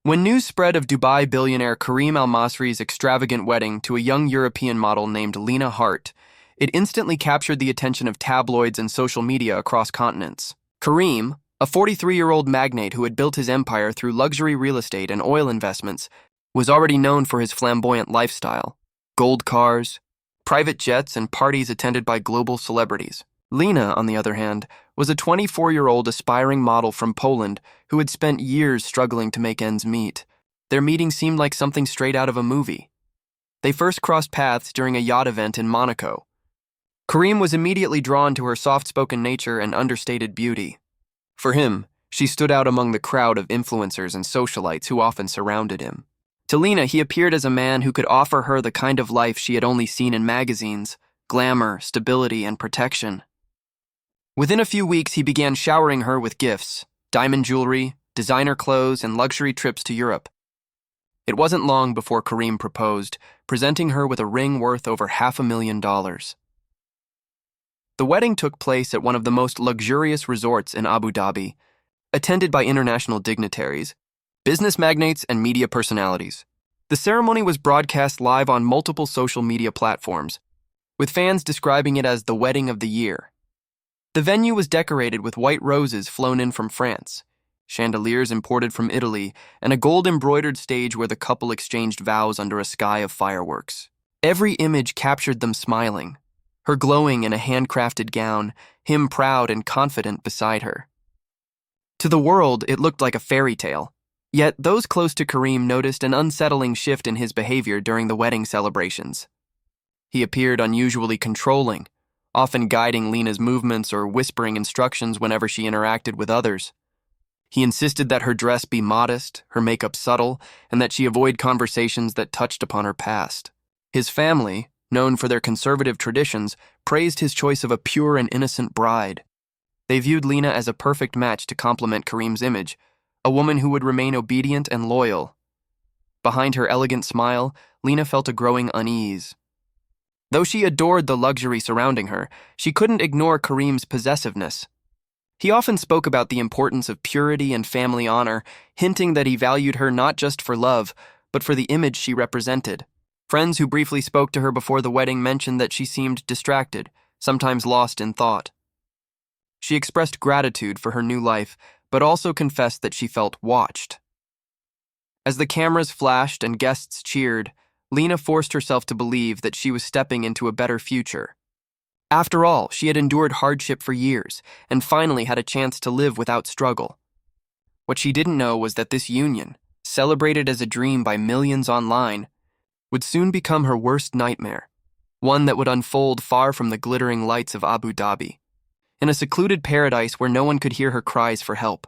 When news spread of Dubai billionaire Kareem Al-Masri's extravagant wedding to a young European model named Lena Hart, it instantly captured the attention of tabloids and social media across continents. Kareem, a 43-year-old magnate who had built his empire through luxury real estate and oil investments, was already known for his flamboyant lifestyle: gold cars, private jets, and parties attended by global celebrities. Lena, on the other hand, was a 24-year-old aspiring model from Poland who had spent years struggling to make ends meet. Their meeting seemed like something straight out of a movie. They first crossed paths during a yacht event in Monaco. Kareem was immediately drawn to her soft-spoken nature and understated beauty. For him, she stood out among the crowd of influencers and socialites who often surrounded him. To Lena, he appeared as a man who could offer her the kind of life she had only seen in magazines: glamour, stability, and protection. Within a few weeks, he began showering her with gifts: diamond jewelry, designer clothes, and luxury trips to Europe. It wasn't long before Kareem proposed, presenting her with a ring worth over $500,000. The wedding took place at one of the most luxurious resorts in Abu Dhabi, attended by international dignitaries, business magnates, and media personalities. The ceremony was broadcast live on multiple social media platforms, with fans describing it as the wedding of the year. The venue was decorated with white roses flown in from France, chandeliers imported from Italy, and a gold-embroidered stage where the couple exchanged vows under a sky of fireworks. Every image captured them smiling, her glowing in a handcrafted gown, him proud and confident beside her. To the world, it looked like a fairy tale. Yet those close to Kareem noticed an unsettling shift in his behavior during the wedding celebrations. He appeared unusually controlling, often guiding Lena's movements or whispering instructions whenever she interacted with others. He insisted that her dress be modest, her makeup subtle, and that she avoid conversations that touched upon her past. His family, known for their conservative traditions, praised his choice of a pure and innocent bride. They viewed Lena as a perfect match to complement Kareem's image, a woman who would remain obedient and loyal. Behind her elegant smile, Lena felt a growing unease. Though she adored the luxury surrounding her, she couldn't ignore Kareem's possessiveness. He often spoke about the importance of purity and family honor, hinting that he valued her not just for love, but for the image she represented. Friends who briefly spoke to her before the wedding mentioned that she seemed distracted, sometimes lost in thought. She expressed gratitude for her new life, but also confessed that she felt watched. As the cameras flashed and guests cheered, Lena forced herself to believe that she was stepping into a better future. After all, she had endured hardship for years and finally had a chance to live without struggle. What she didn't know was that this union, celebrated as a dream by millions online, would soon become her worst nightmare, one that would unfold far from the glittering lights of Abu Dhabi, in a secluded paradise where no one could hear her cries for help.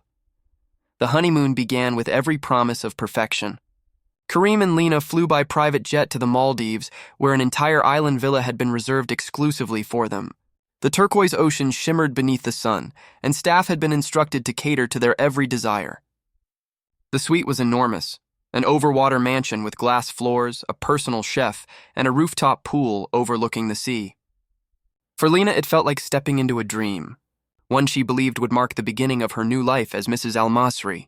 The honeymoon began with every promise of perfection. Kareem and Lena flew by private jet to the Maldives, where an entire island villa had been reserved exclusively for them. The turquoise ocean shimmered beneath the sun, and staff had been instructed to cater to their every desire. The suite was enormous, an overwater mansion with glass floors, a personal chef, and a rooftop pool overlooking the sea. For Lena, it felt like stepping into a dream, one she believed would mark the beginning of her new life as Mrs. Al-Masri.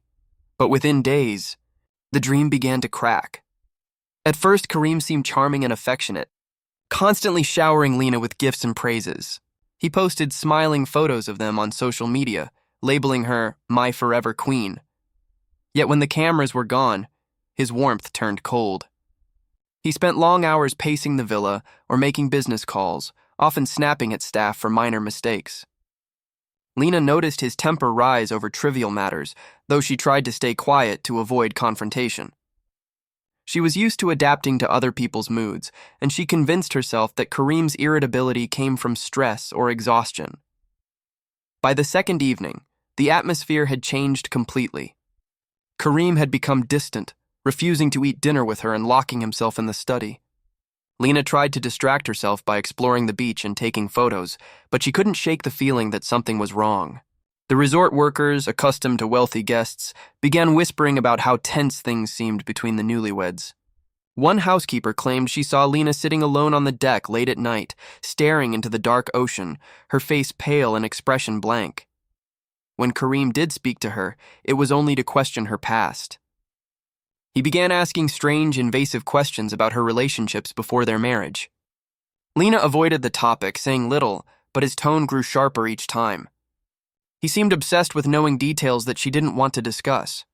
But within days, the dream began to crack. At first, Kareem seemed charming and affectionate, constantly showering Lena with gifts and praises. He posted smiling photos of them on social media, labeling her "my forever queen." Yet when the cameras were gone, his warmth turned cold. He spent long hours pacing the villa or making business calls, often snapping at staff for minor mistakes. Lena noticed his temper rise over trivial matters, though she tried to stay quiet to avoid confrontation. She was used to adapting to other people's moods, and she convinced herself that Kareem's irritability came from stress or exhaustion. By the second evening, the atmosphere had changed completely. Kareem had become distant, refusing to eat dinner with her and locking himself in the study. Lena tried to distract herself by exploring the beach and taking photos, but she couldn't shake the feeling that something was wrong. The resort workers, accustomed to wealthy guests, began whispering about how tense things seemed between the newlyweds. One housekeeper claimed she saw Lena sitting alone on the deck late at night, staring into the dark ocean, her face pale and expression blank. When Kareem did speak to her, it was only to question her past. He began asking strange, invasive questions about her relationships before their marriage. Lena avoided the topic, saying little, but his tone grew sharper each time. He seemed obsessed with knowing details that she didn't want to discuss.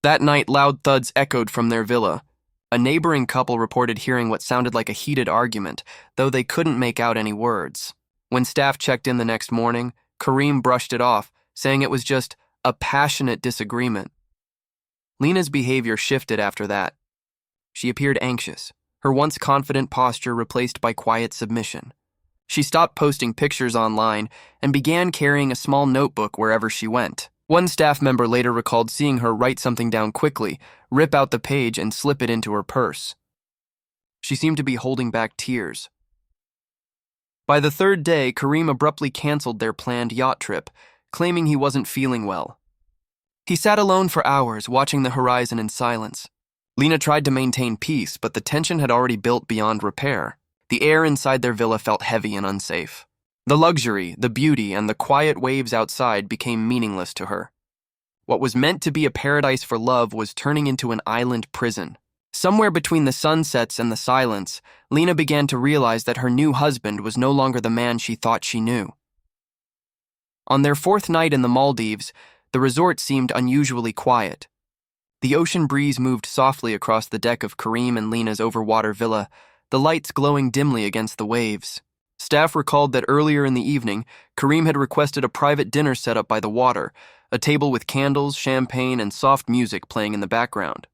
That night, loud thuds echoed from their villa. A neighboring couple reported hearing what sounded like a heated argument, though they couldn't make out any words. When staff checked in the next morning, Kareem brushed it off, saying it was just a passionate disagreement. Lena's behavior shifted after that. She appeared anxious, her once confident posture replaced by quiet submission. She stopped posting pictures online and began carrying a small notebook wherever she went. One staff member later recalled seeing her write something down quickly, rip out the page, and slip it into her purse. She seemed to be holding back tears. By the third day, Kareem abruptly canceled their planned yacht trip, claiming he wasn't feeling well. He sat alone for hours, watching the horizon in silence. Lena tried to maintain peace, but the tension had already built beyond repair. The air inside their villa felt heavy and unsafe. The luxury, the beauty, and the quiet waves outside became meaningless to her. What was meant to be a paradise for love was turning into an island prison. Somewhere between the sunsets and the silence, Lena began to realize that her new husband was no longer the man she thought she knew. On their fourth night in the Maldives, the resort seemed unusually quiet. The ocean breeze moved softly across the deck of Kareem and Lena's overwater villa, the lights glowing dimly against the waves. Staff recalled that earlier in the evening, Kareem had requested a private dinner set up by the water, a table with candles, champagne, and soft music playing in the background.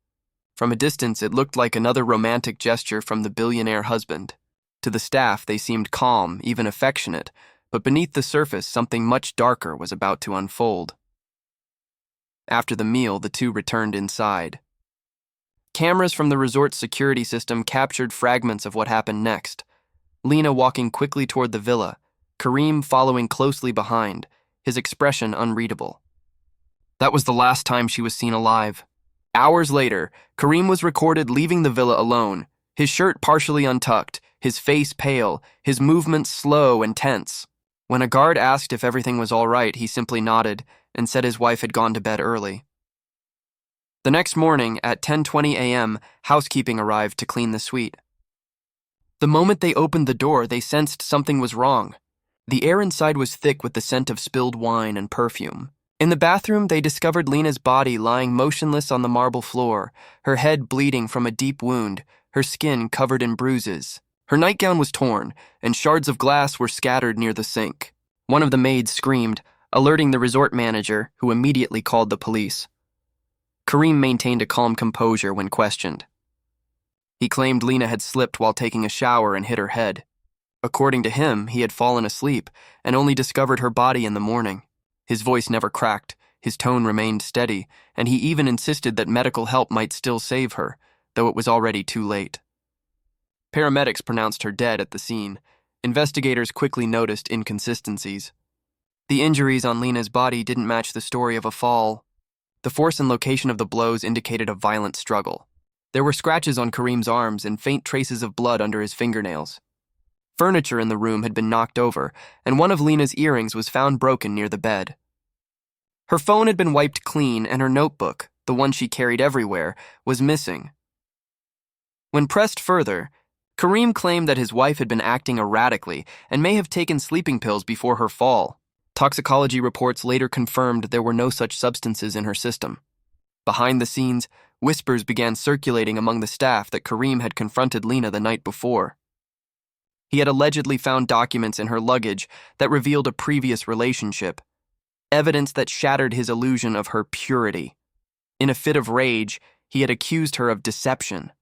From a distance, it looked like another romantic gesture from the billionaire husband. To the staff, they seemed calm, even affectionate, but beneath the surface, something much darker was about to unfold. After the meal, the two returned inside. Cameras from the resort's security system captured fragments of what happened next. Lena walking quickly toward the villa, Kareem following closely behind, his expression unreadable. That was the last time she was seen alive. Hours later, Kareem was recorded leaving the villa alone, his shirt partially untucked, his face pale, his movements slow and tense. When a guard asked if everything was all right, he simply nodded and said his wife had gone to bed early. The next morning, at 10:20 a.m., housekeeping arrived to clean the suite. The moment they opened the door, they sensed something was wrong. The air inside was thick with the scent of spilled wine and perfume. In the bathroom, they discovered Lena's body lying motionless on the marble floor, her head bleeding from a deep wound, her skin covered in bruises. Her nightgown was torn, and shards of glass were scattered near the sink. One of the maids screamed, alerting the resort manager, who immediately called the police. Kareem maintained a calm composure when questioned. He claimed Lena had slipped while taking a shower and hit her head. According to him, he had fallen asleep and only discovered her body in the morning. His voice never cracked, his tone remained steady, and he even insisted that medical help might still save her, though it was already too late. Paramedics pronounced her dead at the scene. Investigators quickly noticed inconsistencies. The injuries on Lena's body didn't match the story of a fall. The force and location of the blows indicated a violent struggle. There were scratches on Kareem's arms and faint traces of blood under his fingernails. Furniture in the room had been knocked over, and one of Lena's earrings was found broken near the bed. Her phone had been wiped clean, and her notebook, the one she carried everywhere, was missing. When pressed further, Kareem claimed that his wife had been acting erratically and may have taken sleeping pills before her fall. Toxicology reports later confirmed there were no such substances in her system. Behind the scenes, whispers began circulating among the staff that Kareem had confronted Lena the night before. He had allegedly found documents in her luggage that revealed a previous relationship, evidence that shattered his illusion of her purity. In a fit of rage, he had accused her of deception.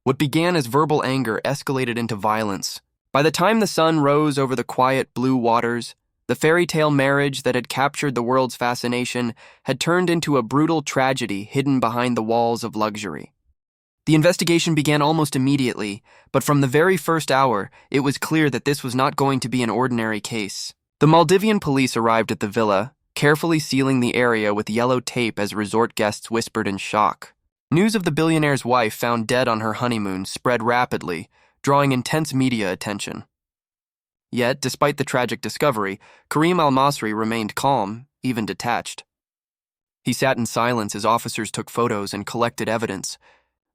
What began as verbal anger escalated into violence. By the time the sun rose over the quiet blue waters, the fairy tale marriage that had captured the world's fascination had turned into a brutal tragedy hidden behind the walls of luxury. The investigation began almost immediately, but from the very first hour, it was clear that this was not going to be an ordinary case. The Maldivian police arrived at the villa, carefully sealing the area with yellow tape as resort guests whispered in shock. News of the billionaire's wife found dead on her honeymoon spread rapidly, drawing intense media attention. Yet, despite the tragic discovery, Kareem Al-Masri remained calm, even detached. He sat in silence as officers took photos and collected evidence,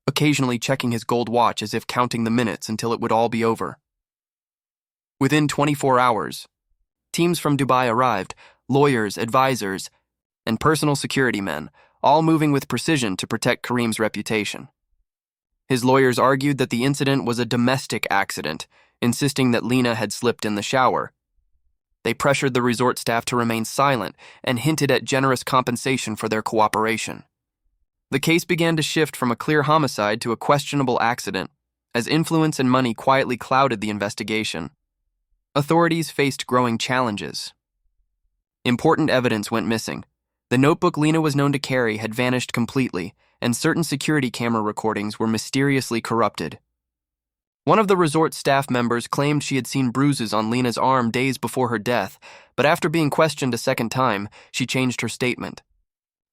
occasionally checking his gold watch as if counting the minutes until it would all be over. Within 24 hours, teams from Dubai arrived, lawyers, advisors, and personal security men, all moving with precision to protect Kareem's reputation. His lawyers argued that the incident was a domestic accident, insisting that Lena had slipped in the shower. They pressured the resort staff to remain silent and hinted at generous compensation for their cooperation. The case began to shift from a clear homicide to a questionable accident, as influence and money quietly clouded the investigation. Authorities faced growing challenges. Important evidence went missing. The notebook Lena was known to carry had vanished completely, and certain security camera recordings were mysteriously corrupted. One of the resort staff members claimed she had seen bruises on Lena's arm days before her death, but after being questioned a second time, she changed her statement.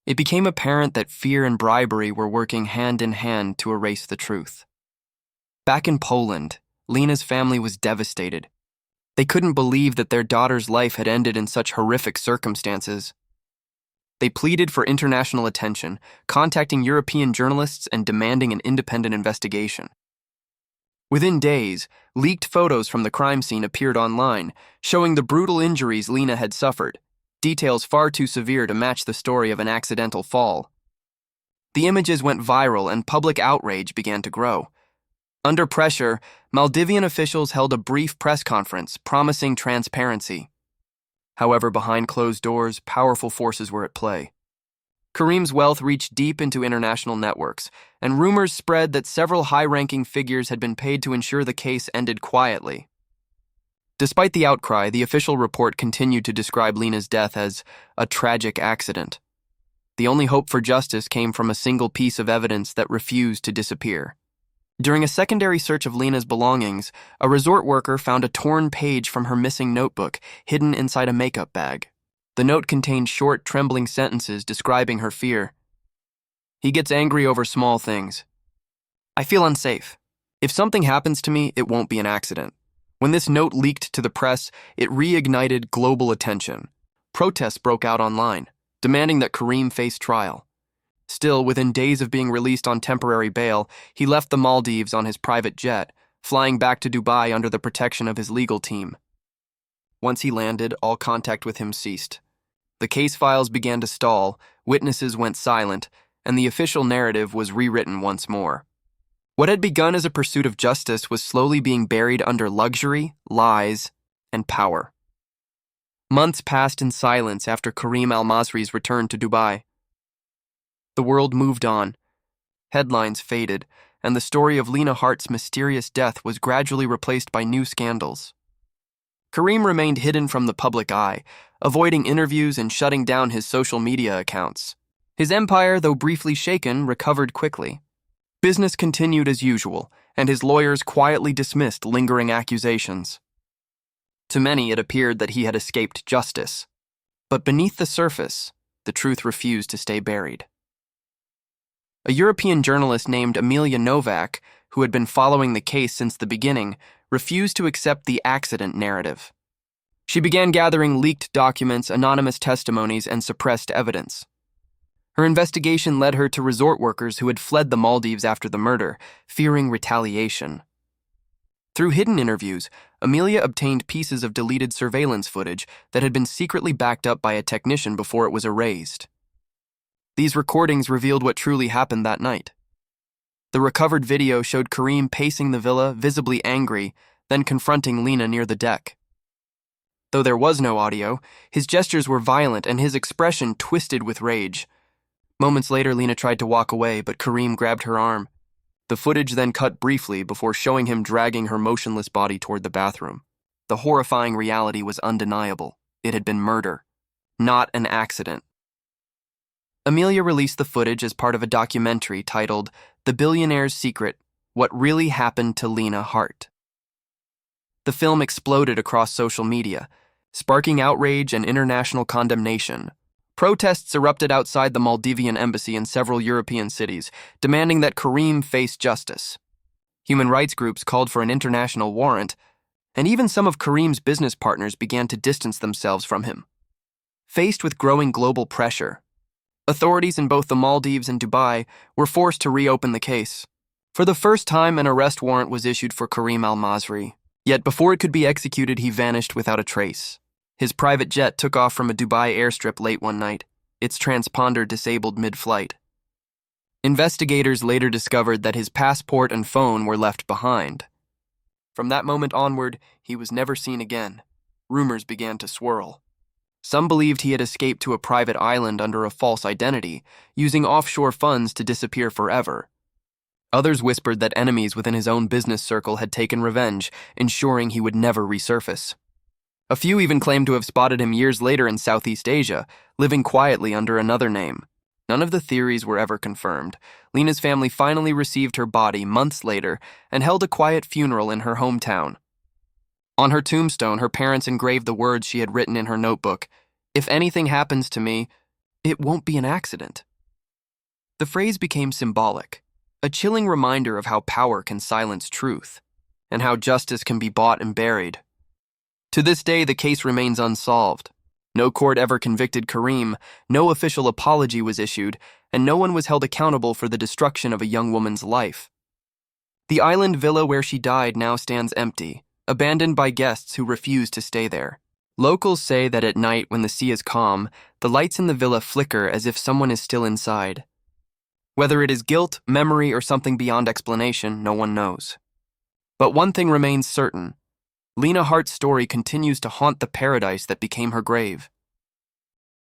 It became apparent that fear and bribery were working hand in hand to erase the truth. Back in Poland, Lena's family was devastated. They couldn't believe that their daughter's life had ended in such horrific circumstances. They pleaded for international attention, contacting European journalists and demanding an independent investigation. Within days, leaked photos from the crime scene appeared online, showing the brutal injuries Lena had suffered, details far too severe to match the story of an accidental fall. The images went viral and public outrage began to grow. Under pressure, Maldivian officials held a brief press conference promising transparency. However, behind closed doors, powerful forces were at play. Kareem's wealth reached deep into international networks, and rumors spread that several high-ranking figures had been paid to ensure the case ended quietly. Despite the outcry, the official report continued to describe Lena's death as a tragic accident. The only hope for justice came from a single piece of evidence that refused to disappear. During a secondary search of Lena's belongings, a resort worker found a torn page from her missing notebook hidden inside a makeup bag. The note contained short, trembling sentences describing her fear. He gets angry over small things. I feel unsafe. If something happens to me, it won't be an accident. When this note leaked to the press, it reignited global attention. Protests broke out online, demanding that Kareem face trial. Still, within days of being released on temporary bail, he left the Maldives on his private jet, flying back to Dubai under the protection of his legal team. Once he landed, all contact with him ceased. The case files began to stall, witnesses went silent, and the official narrative was rewritten once more. What had begun as a pursuit of justice was slowly being buried under luxury, lies, and power. Months passed in silence after Kareem Al-Masri's return to Dubai. The world moved on. Headlines faded, and the story of Lena Hart's mysterious death was gradually replaced by new scandals. Kareem remained hidden from the public eye, avoiding interviews and shutting down his social media accounts. His empire, though briefly shaken, recovered quickly. Business continued as usual, and his lawyers quietly dismissed lingering accusations. To many, it appeared that he had escaped justice. But beneath the surface, the truth refused to stay buried. A European journalist named Amelia Novak, who had been following the case since the beginning, refused to accept the accident narrative. She began gathering leaked documents, anonymous testimonies, and suppressed evidence. Her investigation led her to resort workers who had fled the Maldives after the murder, fearing retaliation. Through hidden interviews, Amelia obtained pieces of deleted surveillance footage that had been secretly backed up by a technician before it was erased. These recordings revealed what truly happened that night. The recovered video showed Kareem pacing the villa, visibly angry, then confronting Lena near the deck. Though there was no audio, his gestures were violent and his expression twisted with rage. Moments later, Lena tried to walk away, but Kareem grabbed her arm. The footage then cut briefly before showing him dragging her motionless body toward the bathroom. The horrifying reality was undeniable. It had been murder, not an accident. Amelia released the footage as part of a documentary titled The Billionaire's Secret: What Really Happened to Lena Hart. The film exploded across social media, sparking outrage and international condemnation. Protests erupted outside the Maldivian embassy in several European cities, demanding that Kareem face justice. Human rights groups called for an international warrant, and even some of Kareem's business partners began to distance themselves from him. Faced with growing global pressure, Authorities in both the Maldives and Dubai were forced to reopen the case. For the first time, an arrest warrant was issued for Kareem Al-Masri. Yet before it could be executed, he vanished without a trace. His private jet took off from a Dubai airstrip late one night, its transponder disabled mid-flight. Investigators later discovered that his passport and phone were left behind. From that moment onward, he was never seen again. Rumors began to swirl. Some believed he had escaped to a private island under a false identity, using offshore funds to disappear forever. Others whispered that enemies within his own business circle had taken revenge, ensuring he would never resurface. A few even claimed to have spotted him years later in Southeast Asia, living quietly under another name. None of the theories were ever confirmed. Lena's family finally received her body months later and held a quiet funeral in her hometown. On her tombstone, her parents engraved the words she had written in her notebook: "If anything happens to me, it won't be an accident." The phrase became symbolic, a chilling reminder of how power can silence truth, and how justice can be bought and buried. To this day, the case remains unsolved. No court ever convicted Kareem, no official apology was issued, and no one was held accountable for the destruction of a young woman's life. The island villa where she died now stands empty, abandoned by guests who refuse to stay there. Locals say that at night, when the sea is calm, the lights in the villa flicker as if someone is still inside. Whether it is guilt, memory, or something beyond explanation, no one knows. But one thing remains certain: Lena Hart's story continues to haunt the paradise that became her grave.